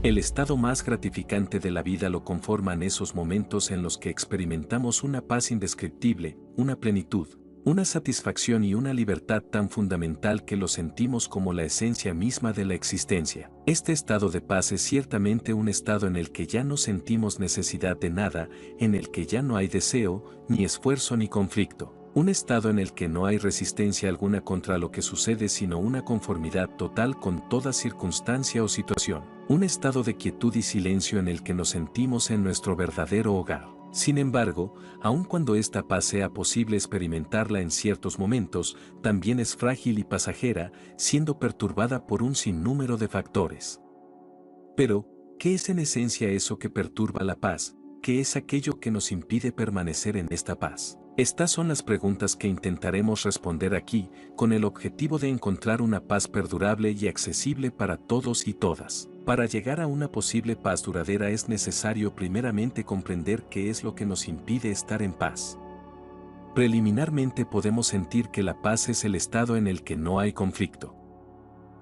El estado más gratificante de la vida lo conforman esos momentos en los que experimentamos una paz indescriptible, una plenitud, una satisfacción y una libertad tan fundamental que lo sentimos como la esencia misma de la existencia. Este estado de paz es ciertamente un estado en el que ya no sentimos necesidad de nada, en el que ya no hay deseo, ni esfuerzo ni conflicto. Un estado en el que no hay resistencia alguna contra lo que sucede sino una conformidad total con toda circunstancia o situación. Un estado de quietud y silencio en el que nos sentimos en nuestro verdadero hogar. Sin embargo, aun cuando esta paz sea posible experimentarla en ciertos momentos, también es frágil y pasajera, siendo perturbada por un sinnúmero de factores. Pero, ¿qué es en esencia eso que perturba la paz? ¿Qué es aquello que nos impide permanecer en esta paz? Estas son las preguntas que intentaremos responder aquí, con el objetivo de encontrar una paz perdurable y accesible para todos y todas. Para llegar a una posible paz duradera es necesario primeramente comprender qué es lo que nos impide estar en paz. Preliminarmente podemos sentir que la paz es el estado en el que no hay conflicto.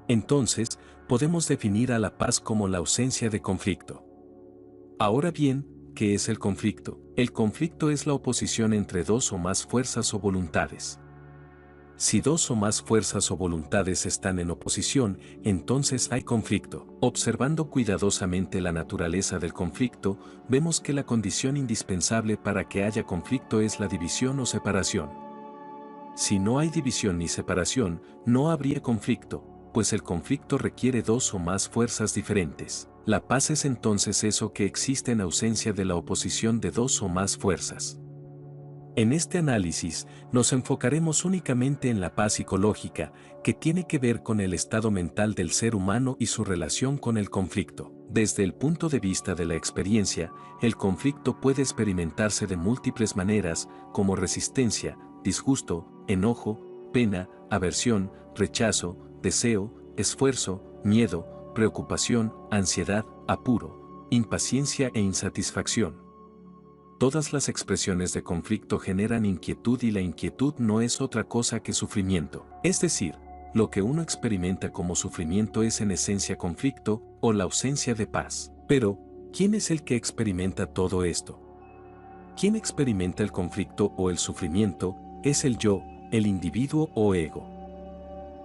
Entonces, podemos definir a la paz como la ausencia de conflicto. Ahora bien, ¿qué es el conflicto? El conflicto es la oposición entre dos o más fuerzas o voluntades. Si dos o más fuerzas o voluntades están en oposición, entonces hay conflicto. Observando cuidadosamente la naturaleza del conflicto, vemos que la condición indispensable para que haya conflicto es la división o separación. Si no hay división ni separación, no habría conflicto, pues el conflicto requiere dos o más fuerzas diferentes. La paz es entonces eso que existe en ausencia de la oposición de dos o más fuerzas. En este análisis, nos enfocaremos únicamente en la paz psicológica, que tiene que ver con el estado mental del ser humano y su relación con el conflicto. Desde el punto de vista de la experiencia, el conflicto puede experimentarse de múltiples maneras, como resistencia, disgusto, enojo, pena, aversión, rechazo, deseo, esfuerzo, miedo, preocupación, ansiedad, apuro, impaciencia e insatisfacción. Todas las expresiones de conflicto generan inquietud y la inquietud no es otra cosa que sufrimiento. Es decir, lo que uno experimenta como sufrimiento es en esencia conflicto o la ausencia de paz. Pero, ¿quién es el que experimenta todo esto? ¿Quién experimenta el conflicto o el sufrimiento? Es el yo, el individuo o ego.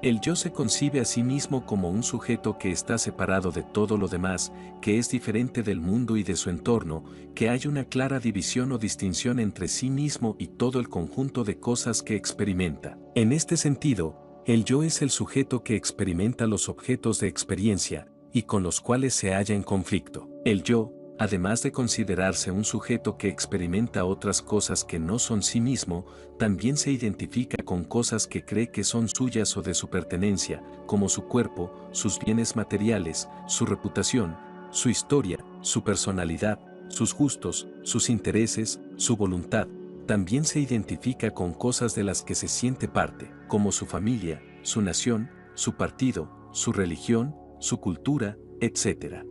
El yo se concibe a sí mismo como un sujeto que está separado de todo lo demás, que es diferente del mundo y de su entorno, que hay una clara división o distinción entre sí mismo y todo el conjunto de cosas que experimenta. En este sentido, el yo es el sujeto que experimenta los objetos de experiencia, y con los cuales se halla en conflicto. El yo, además de considerarse un sujeto que experimenta otras cosas que no son sí mismo, también se identifica con cosas que cree que son suyas o de su pertenencia, como su cuerpo, sus bienes materiales, su reputación, su historia, su personalidad, sus gustos, sus intereses, su voluntad. También se identifica con cosas de las que se siente parte, como su familia, su nación, su partido, su religión, su cultura, etc.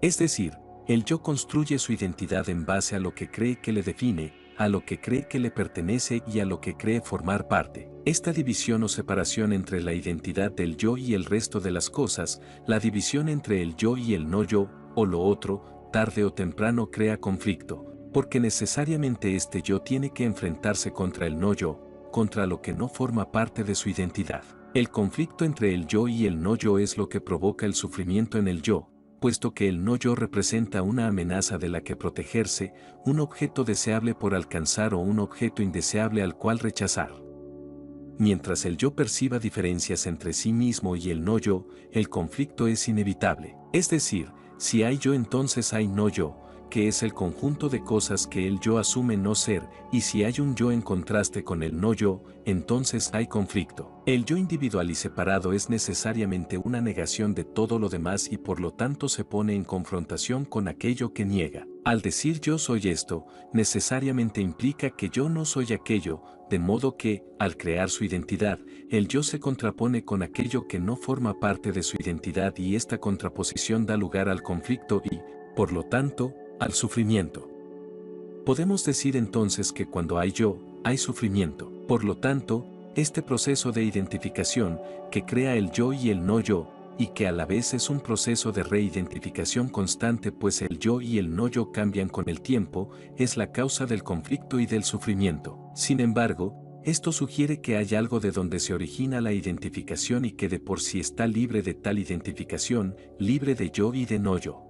Es decir, el yo construye su identidad en base a lo que cree que le define, a lo que cree que le pertenece y a lo que cree formar parte. Esta división o separación entre la identidad del yo y el resto de las cosas, la división entre el yo y el no yo, o lo otro, tarde o temprano crea conflicto, porque necesariamente este yo tiene que enfrentarse contra el no yo, contra lo que no forma parte de su identidad. El conflicto entre el yo y el no yo es lo que provoca el sufrimiento en el yo, puesto que el no yo representa una amenaza de la que protegerse, un objeto deseable por alcanzar o un objeto indeseable al cual rechazar. Mientras el yo perciba diferencias entre sí mismo y el no yo, el conflicto es inevitable. Es decir, si hay yo entonces hay no yo, que es el conjunto de cosas que el yo asume no ser, y si hay un yo en contraste con el no yo, entonces hay conflicto. El yo individual y separado es necesariamente una negación de todo lo demás y por lo tanto se pone en confrontación con aquello que niega. Al decir yo soy esto, necesariamente implica que yo no soy aquello, de modo que, al crear su identidad, el yo se contrapone con aquello que no forma parte de su identidad y esta contraposición da lugar al conflicto y, por lo tanto, al sufrimiento. Podemos decir entonces que cuando hay yo, hay sufrimiento. Por lo tanto, este proceso de identificación, que crea el yo y el no yo, y que a la vez es un proceso de reidentificación constante, pues el yo y el no yo cambian con el tiempo, es la causa del conflicto y del sufrimiento. Sin embargo, esto sugiere que hay algo de donde se origina la identificación y que de por sí está libre de tal identificación, libre de yo y de no yo.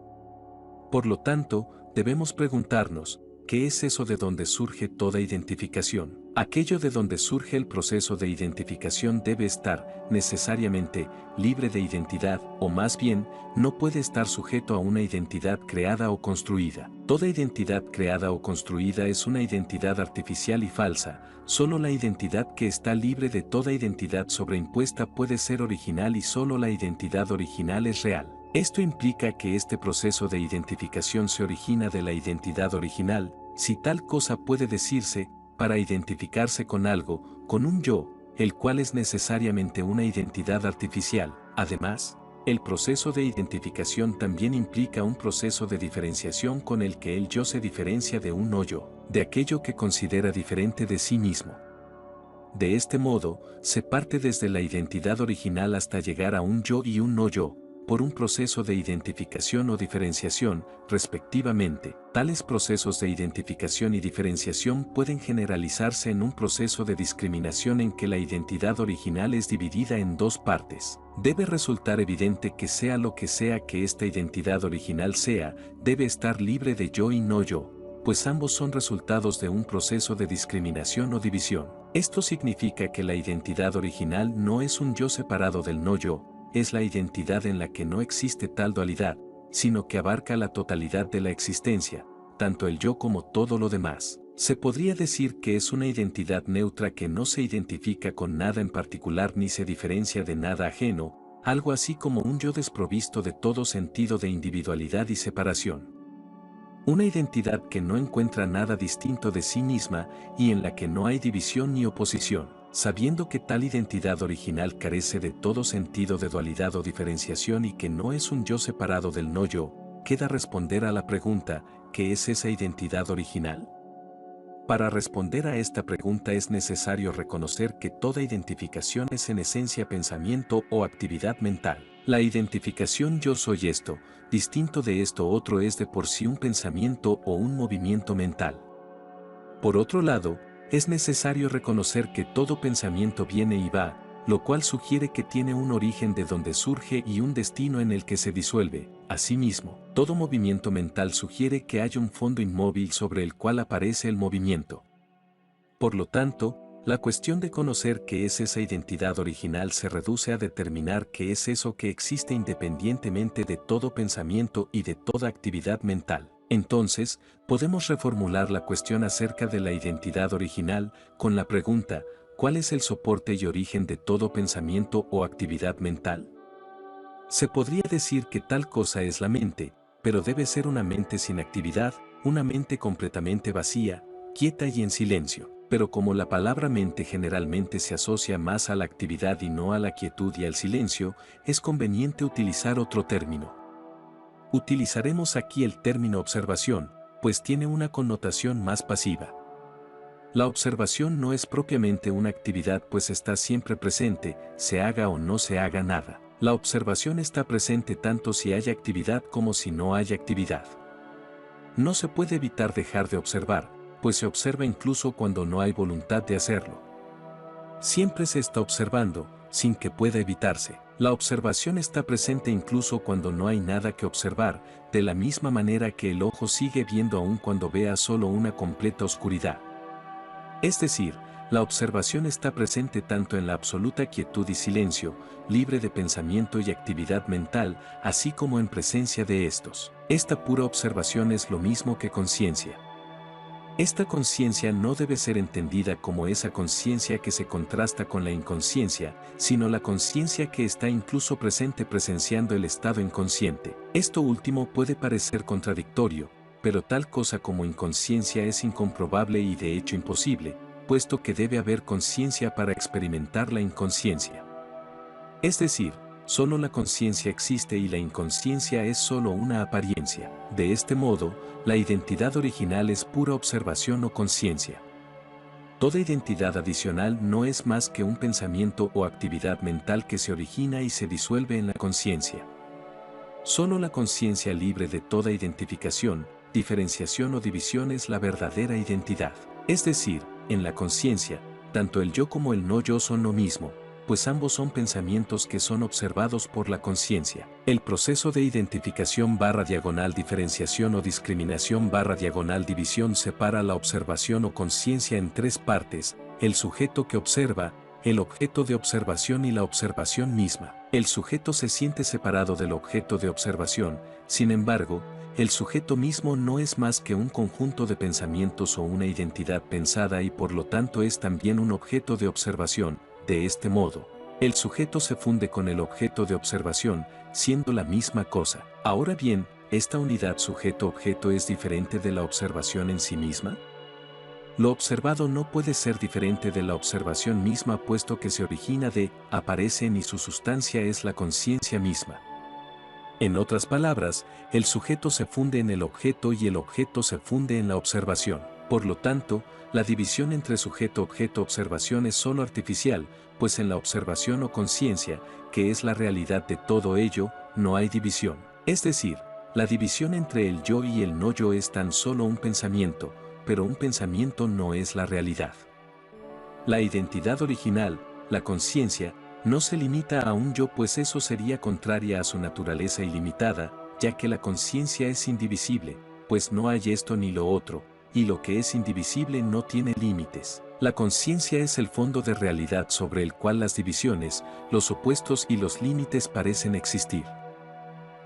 Por lo tanto, debemos preguntarnos, ¿qué es eso de donde surge toda identificación? Aquello de donde surge el proceso de identificación debe estar, necesariamente, libre de identidad, o más bien, no puede estar sujeto a una identidad creada o construida. Toda identidad creada o construida es una identidad artificial y falsa, solo la identidad que está libre de toda identidad sobreimpuesta puede ser original y solo la identidad original es real. Esto implica que este proceso de identificación se origina de la identidad original, si tal cosa puede decirse, para identificarse con algo, con un yo, el cual es necesariamente una identidad artificial. Además, el proceso de identificación también implica un proceso de diferenciación con el que el yo se diferencia de un no yo, de aquello que considera diferente de sí mismo. De este modo, se parte desde la identidad original hasta llegar a un yo y un no yo, por un proceso de identificación o diferenciación, respectivamente. Tales procesos de identificación y diferenciación pueden generalizarse en un proceso de discriminación en que la identidad original es dividida en dos partes. Debe resultar evidente que sea lo que sea que esta identidad original sea, debe estar libre de yo y no yo, pues ambos son resultados de un proceso de discriminación o división. Esto significa que la identidad original no es un yo separado del no yo, es la identidad en la que no existe tal dualidad, sino que abarca la totalidad de la existencia, tanto el yo como todo lo demás. Se podría decir que es una identidad neutra que no se identifica con nada en particular ni se diferencia de nada ajeno, algo así como un yo desprovisto de todo sentido de individualidad y separación. Una identidad que no encuentra nada distinto de sí misma y en la que no hay división ni oposición. Sabiendo que tal identidad original carece de todo sentido de dualidad o diferenciación y que no es un yo separado del no yo, queda responder a la pregunta, ¿qué es esa identidad original? Para responder a esta pregunta es necesario reconocer que toda identificación es en esencia pensamiento o actividad mental. La identificación yo soy esto, distinto de esto otro es de por sí un pensamiento o un movimiento mental. Por otro lado, es necesario reconocer que todo pensamiento viene y va, lo cual sugiere que tiene un origen de donde surge y un destino en el que se disuelve. Asimismo, todo movimiento mental sugiere que hay un fondo inmóvil sobre el cual aparece el movimiento. Por lo tanto, la cuestión de conocer qué es esa identidad original se reduce a determinar qué es eso que existe independientemente de todo pensamiento y de toda actividad mental. Entonces, podemos reformular la cuestión acerca de la identidad original con la pregunta, ¿cuál es el soporte y origen de todo pensamiento o actividad mental? Se podría decir que tal cosa es la mente, pero debe ser una mente sin actividad, una mente completamente vacía, quieta y en silencio. Pero como la palabra mente generalmente se asocia más a la actividad y no a la quietud y al silencio, es conveniente utilizar otro término. Utilizaremos aquí el término observación, pues tiene una connotación más pasiva. La observación no es propiamente una actividad pues está siempre presente, se haga o no se haga nada. La observación está presente tanto si hay actividad como si no hay actividad. No se puede evitar dejar de observar, pues se observa incluso cuando no hay voluntad de hacerlo. Siempre se está observando, sin que pueda evitarse. La observación está presente incluso cuando no hay nada que observar, de la misma manera que el ojo sigue viendo aun cuando vea solo una completa oscuridad. Es decir, la observación está presente tanto en la absoluta quietud y silencio, libre de pensamiento y actividad mental, así como en presencia de estos. Esta pura observación es lo mismo que conciencia. Esta conciencia no debe ser entendida como esa conciencia que se contrasta con la inconsciencia, sino la conciencia que está incluso presente presenciando el estado inconsciente. Esto último puede parecer contradictorio, pero tal cosa como inconsciencia es incomprobable y de hecho imposible, puesto que debe haber conciencia para experimentar la inconsciencia. Es decir, solo la conciencia existe y la inconsciencia es solo una apariencia. De este modo, la identidad original es pura observación o conciencia. Toda identidad adicional no es más que un pensamiento o actividad mental que se origina y se disuelve en la conciencia. Solo la conciencia libre de toda identificación, diferenciación o división es la verdadera identidad. Es decir, en la conciencia, tanto el yo como el no yo son lo mismo, pues ambos son pensamientos que son observados por la conciencia. El proceso de identificación / diferenciación o discriminación / división separa la observación o conciencia en tres partes: el sujeto que observa, el objeto de observación y la observación misma. El sujeto se siente separado del objeto de observación, sin embargo, el sujeto mismo no es más que un conjunto de pensamientos o una identidad pensada y por lo tanto es también un objeto de observación. De este modo, el sujeto se funde con el objeto de observación, siendo la misma cosa. Ahora bien, ¿esta unidad sujeto-objeto es diferente de la observación en sí misma? Lo observado no puede ser diferente de la observación misma puesto que se origina de, aparecen y su sustancia es la conciencia misma. En otras palabras, el sujeto se funde en el objeto y el objeto se funde en la observación. Por lo tanto, la división entre sujeto-objeto-observación es solo artificial, pues en la observación o conciencia, que es la realidad de todo ello, no hay división. Es decir, la división entre el yo y el no yo es tan solo un pensamiento, pero un pensamiento no es la realidad. La identidad original, la conciencia, no se limita a un yo, pues eso sería contraria a su naturaleza ilimitada, ya que la conciencia es indivisible, pues no hay esto ni lo otro, y lo que es indivisible no tiene límites. La conciencia es el fondo de realidad sobre el cual las divisiones, los opuestos y los límites parecen existir.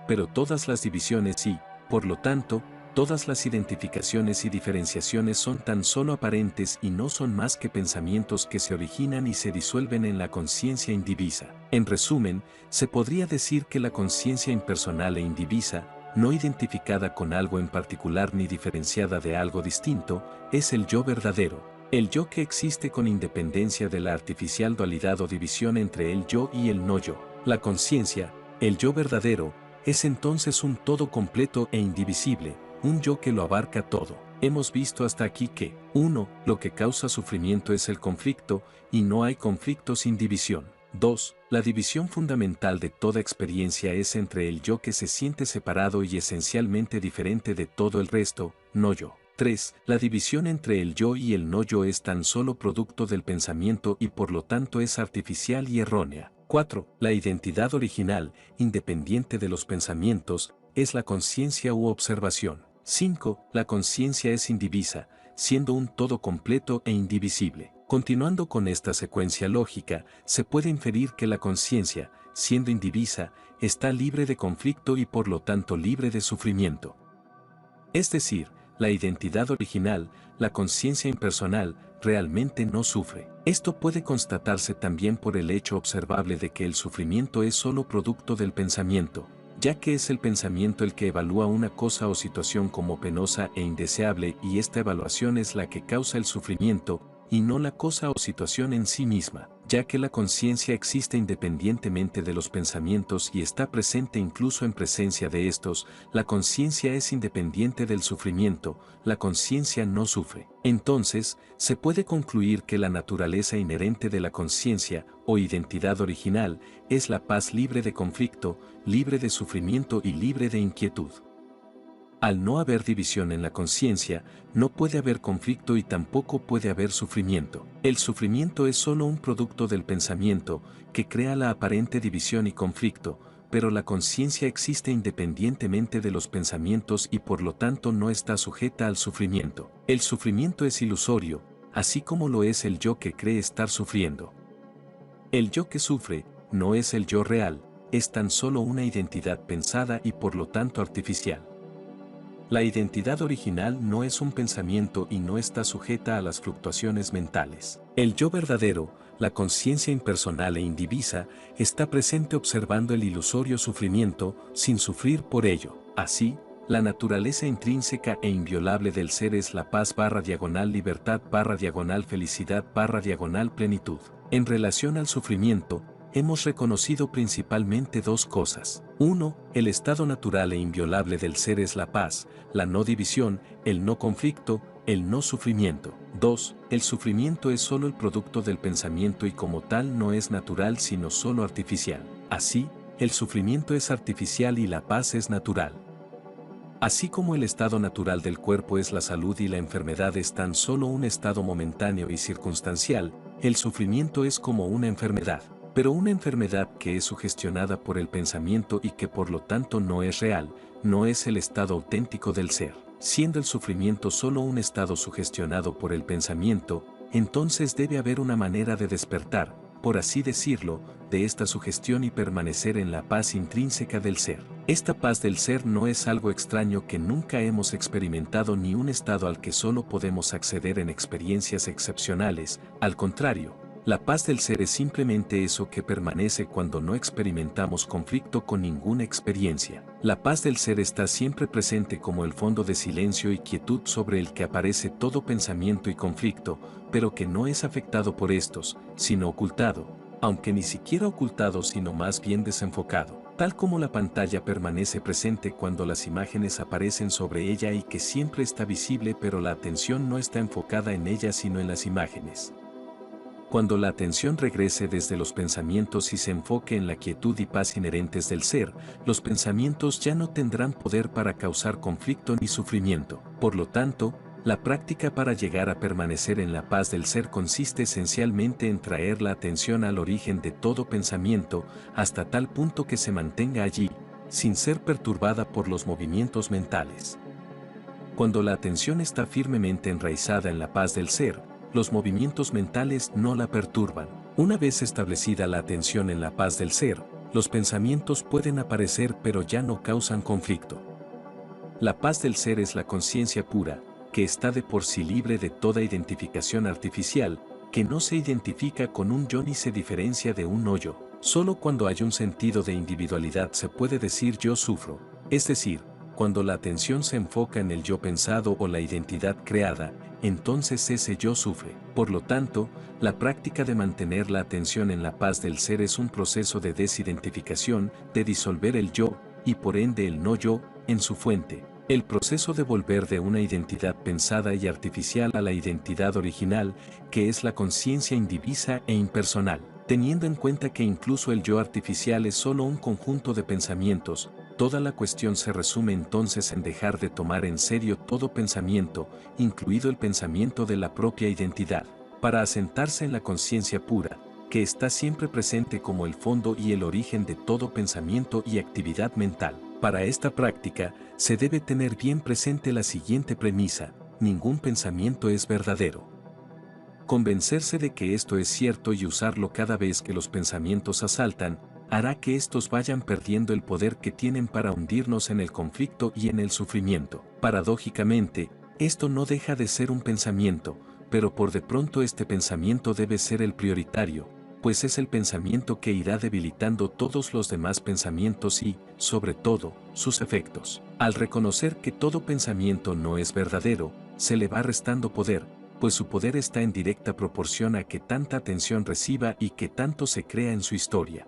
Pero todas las divisiones y, por lo tanto, todas las identificaciones y diferenciaciones son tan solo aparentes y no son más que pensamientos que se originan y se disuelven en la conciencia indivisa. En resumen, se podría decir que la conciencia impersonal e indivisa, no identificada con algo en particular ni diferenciada de algo distinto, es el yo verdadero, el yo que existe con independencia de la artificial dualidad o división entre el yo y el no yo. La conciencia, el yo verdadero, es entonces un todo completo e indivisible, un yo que lo abarca todo. Hemos visto hasta aquí que, 1. Lo que causa sufrimiento es el conflicto, y no hay conflicto sin división. 2. La división fundamental de toda experiencia es entre el yo que se siente separado y esencialmente diferente de todo el resto, no yo. 3. La división entre el yo y el no yo es tan solo producto del pensamiento y por lo tanto es artificial y errónea. 4. La identidad original, independiente de los pensamientos, es la conciencia u observación. 5. La conciencia es indivisa, siendo un todo completo e indivisible. Continuando con esta secuencia lógica, se puede inferir que la conciencia, siendo indivisa, está libre de conflicto y por lo tanto libre de sufrimiento. Es decir, la identidad original, la conciencia impersonal, realmente no sufre. Esto puede constatarse también por el hecho observable de que el sufrimiento es solo producto del pensamiento, ya que es el pensamiento el que evalúa una cosa o situación como penosa e indeseable y esta evaluación es la que causa el sufrimiento, y no la cosa o situación en sí misma, ya que la conciencia existe independientemente de los pensamientos y está presente incluso en presencia de estos. La conciencia es independiente del sufrimiento, la conciencia no sufre. Entonces, se puede concluir que la naturaleza inherente de la conciencia, o identidad original, es la paz libre de conflicto, libre de sufrimiento y libre de inquietud. Al no haber división en la conciencia, no puede haber conflicto y tampoco puede haber sufrimiento. El sufrimiento es solo un producto del pensamiento, que crea la aparente división y conflicto, pero la conciencia existe independientemente de los pensamientos y por lo tanto no está sujeta al sufrimiento. El sufrimiento es ilusorio, así como lo es el yo que cree estar sufriendo. El yo que sufre, no es el yo real, es tan solo una identidad pensada y por lo tanto artificial. La identidad original no es un pensamiento y no está sujeta a las fluctuaciones mentales. El yo verdadero, la conciencia impersonal e indivisa, está presente observando el ilusorio sufrimiento, sin sufrir por ello. Así, la naturaleza intrínseca e inviolable del ser es la paz / libertad / felicidad / plenitud. En relación al sufrimiento, hemos reconocido principalmente dos cosas. 1. El estado natural e inviolable del ser es la paz, la no división, el no conflicto, El no sufrimiento. 2. El sufrimiento es solo el producto del pensamiento y como tal no es natural sino solo artificial. Así, el sufrimiento es artificial y la paz es natural. Así como el estado natural del cuerpo es la salud y la enfermedad es tan solo un estado momentáneo y circunstancial, el sufrimiento es como una enfermedad, pero una enfermedad que es sugestionada por el pensamiento y que por lo tanto no es real, no es el estado auténtico del ser. Siendo el sufrimiento solo un estado sugestionado por el pensamiento, entonces debe haber una manera de despertar, por así decirlo, de esta sugestión y permanecer en la paz intrínseca del ser. Esta paz del ser no es algo extraño que nunca hemos experimentado ni un estado al que solo podemos acceder en experiencias excepcionales, al contrario, la paz del ser es simplemente eso que permanece cuando no experimentamos conflicto con ninguna experiencia. La paz del ser está siempre presente como el fondo de silencio y quietud sobre el que aparece todo pensamiento y conflicto, pero que no es afectado por estos, sino ocultado, aunque ni siquiera ocultado sino más bien desenfocado, tal como la pantalla permanece presente cuando las imágenes aparecen sobre ella y que siempre está visible pero la atención no está enfocada en ella sino en las imágenes. Cuando la atención regrese desde los pensamientos y se enfoque en la quietud y paz inherentes del ser, los pensamientos ya no tendrán poder para causar conflicto ni sufrimiento. Por lo tanto, la práctica para llegar a permanecer en la paz del ser consiste esencialmente en traer la atención al origen de todo pensamiento, hasta tal punto que se mantenga allí, sin ser perturbada por los movimientos mentales. Cuando la atención está firmemente enraizada en la paz del ser, los movimientos mentales no la perturban. Una vez establecida la atención en la paz del ser, los pensamientos pueden aparecer pero ya no causan conflicto. La paz del ser es la conciencia pura, que está de por sí libre de toda identificación artificial, que no se identifica con un yo ni se diferencia de un no yo. Solo cuando hay un sentido de individualidad se puede decir yo sufro, es decir, cuando la atención se enfoca en el yo pensado o la identidad creada, entonces ese yo sufre. Por lo tanto, la práctica de mantener la atención en la paz del ser es un proceso de desidentificación, de disolver el yo, y por ende el no yo, en su fuente. El proceso de volver de una identidad pensada y artificial a la identidad original, que es la conciencia indivisa e impersonal. Teniendo en cuenta que incluso el yo artificial es solo un conjunto de pensamientos, toda la cuestión se resume entonces en dejar de tomar en serio todo pensamiento, incluido el pensamiento de la propia identidad, para asentarse en la conciencia pura, que está siempre presente como el fondo y el origen de todo pensamiento y actividad mental. Para esta práctica, se debe tener bien presente la siguiente premisa: ningún pensamiento es verdadero. Convencerse de que esto es cierto y usarlo cada vez que los pensamientos asaltan, hará que estos vayan perdiendo el poder que tienen para hundirnos en el conflicto y en el sufrimiento. Paradójicamente, esto no deja de ser un pensamiento, pero por de pronto este pensamiento debe ser el prioritario, pues es el pensamiento que irá debilitando todos los demás pensamientos y, sobre todo, sus efectos. Al reconocer que todo pensamiento no es verdadero, se le va restando poder, pues su poder está en directa proporción a que tanta atención reciba y que tanto se crea en su historia.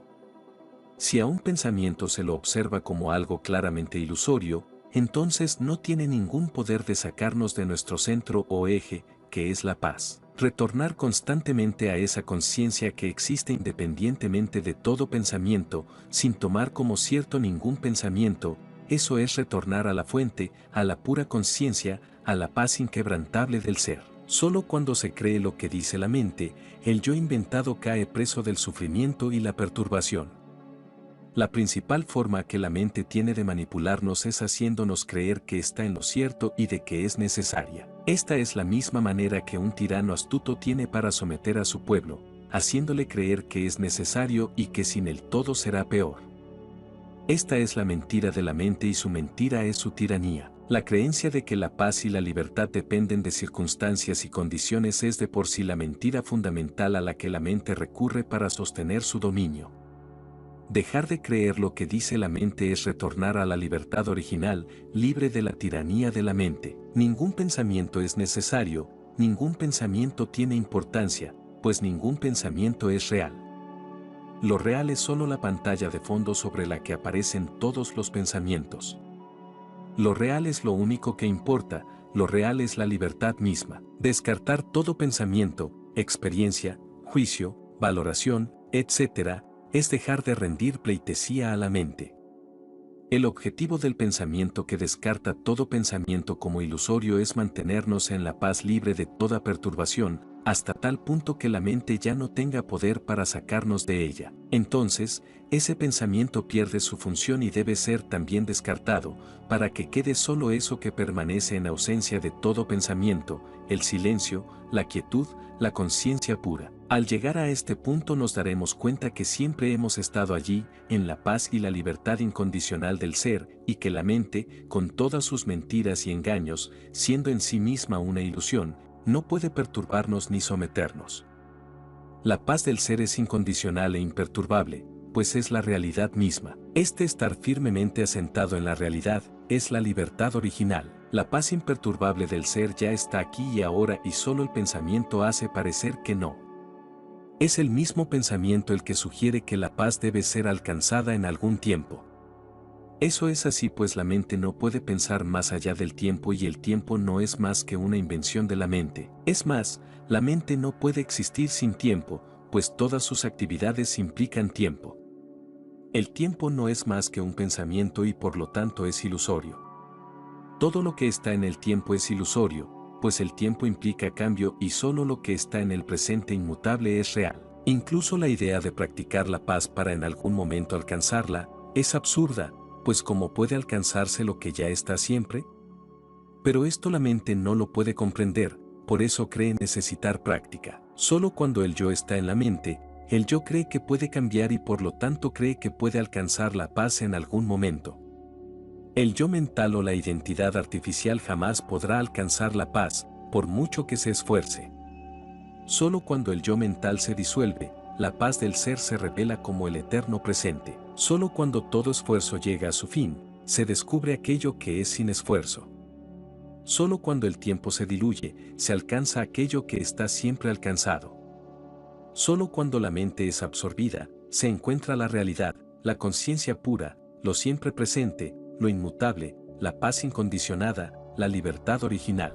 Si a un pensamiento se lo observa como algo claramente ilusorio, entonces no tiene ningún poder de sacarnos de nuestro centro o eje, que es la paz. Retornar constantemente a esa conciencia que existe independientemente de todo pensamiento, sin tomar como cierto ningún pensamiento, eso es retornar a la fuente, a la pura conciencia, a la paz inquebrantable del ser. Solo cuando se cree lo que dice la mente, el yo inventado cae preso del sufrimiento y la perturbación. La principal forma que la mente tiene de manipularnos es haciéndonos creer que está en lo cierto y de que es necesaria. Esta es la misma manera que un tirano astuto tiene para someter a su pueblo, haciéndole creer que es necesario y que sin él todo será peor. Esta es la mentira de la mente y su mentira es su tiranía. La creencia de que la paz y la libertad dependen de circunstancias y condiciones es de por sí la mentira fundamental a la que la mente recurre para sostener su dominio. Dejar de creer lo que dice la mente es retornar a la libertad original, libre de la tiranía de la mente. Ningún pensamiento es necesario, ningún pensamiento tiene importancia, pues ningún pensamiento es real. Lo real es solo la pantalla de fondo sobre la que aparecen todos los pensamientos. Lo real es lo único que importa, lo real es la libertad misma. Descartar todo pensamiento, experiencia, juicio, valoración, etc., es dejar de rendir pleitesía a la mente. El objetivo del pensamiento que descarta todo pensamiento como ilusorio es mantenernos en la paz libre de toda perturbación, hasta tal punto que la mente ya no tenga poder para sacarnos de ella. Entonces, ese pensamiento pierde su función y debe ser también descartado, para que quede solo eso que permanece en ausencia de todo pensamiento, el silencio, la quietud, la conciencia pura. Al llegar a este punto nos daremos cuenta que siempre hemos estado allí, en la paz y la libertad incondicional del ser, y que la mente, con todas sus mentiras y engaños, siendo en sí misma una ilusión, no puede perturbarnos ni someternos. La paz del ser es incondicional e imperturbable, pues es la realidad misma. Este estar firmemente asentado en la realidad es la libertad original. La paz imperturbable del ser ya está aquí y ahora y solo el pensamiento hace parecer que no. Es el mismo pensamiento el que sugiere que la paz debe ser alcanzada en algún tiempo. Eso es así pues la mente no puede pensar más allá del tiempo y el tiempo no es más que una invención de la mente. Es más, la mente no puede existir sin tiempo, pues todas sus actividades implican tiempo. El tiempo no es más que un pensamiento y por lo tanto es ilusorio. Todo lo que está en el tiempo es ilusorio, pues el tiempo implica cambio y solo lo que está en el presente inmutable es real. Incluso la idea de practicar la paz para en algún momento alcanzarla, es absurda, pues ¿cómo puede alcanzarse lo que ya está siempre? Pero esto la mente no lo puede comprender, por eso cree necesitar práctica. Solo cuando el yo está en la mente, el yo cree que puede cambiar y por lo tanto cree que puede alcanzar la paz en algún momento. El yo mental o la identidad artificial jamás podrá alcanzar la paz, por mucho que se esfuerce. Solo cuando el yo mental se disuelve, la paz del ser se revela como el eterno presente. Solo cuando todo esfuerzo llega a su fin, se descubre aquello que es sin esfuerzo. Solo cuando el tiempo se diluye, se alcanza aquello que está siempre alcanzado. Solo cuando la mente es absorbida, se encuentra la realidad, la conciencia pura, lo siempre presente, lo inmutable, la paz incondicionada, la libertad original.